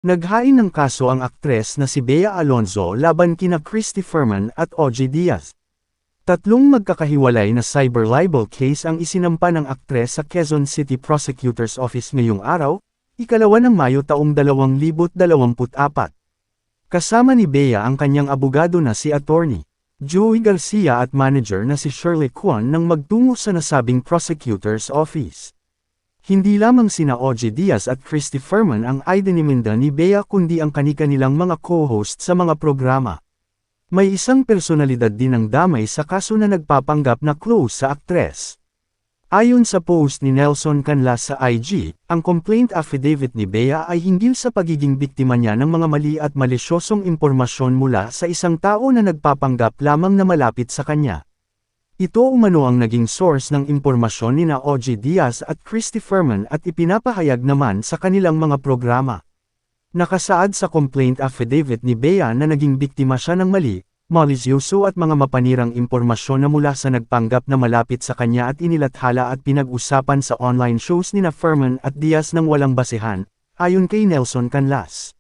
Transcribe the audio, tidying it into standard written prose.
Naghain ng kaso ang aktres na si Bea Alonzo laban kina Christy Ferman at OJ Diaz. Tatlong magkakahiwalay na cyber libel case ang isinampa ng aktres sa Quezon City Prosecutor's Office ngayong araw, 2 Mayo taong 2024. Kasama ni Bea ang kanyang abogado na si Attorney Joey Garcia at manager na si Shirley Kwan nang magtungo sa nasabing Prosecutor's Office. Hindi lamang sina OJ Diaz at Christy Ferman ang idiniminda ni Bea kundi ang kani-kanilang mga co-host sa mga programa. May isang personalidad din ang damay sa kaso na nagpapanggap na close sa aktres. Ayon sa post ni Nelson Canlas sa IG, ang complaint affidavit ni Bea ay hinggil sa pagiging biktima niya ng mga mali at malisyosong impormasyon mula sa isang tao na nagpapanggap lamang na malapit sa kanya. Ito umano ang naging source ng impormasyon nina OJ Diaz at Christy Ferman at ipinapahayag naman sa kanilang mga programa. Nakasaad sa complaint affidavit ni Bea na naging biktima siya ng mali, malisyoso at mga mapanirang impormasyon na mula sa nagpanggap na malapit sa kanya at inilathala at pinag-usapan sa online shows nina Ferman at Diaz ng walang basehan, ayon kay Nelson Canlas.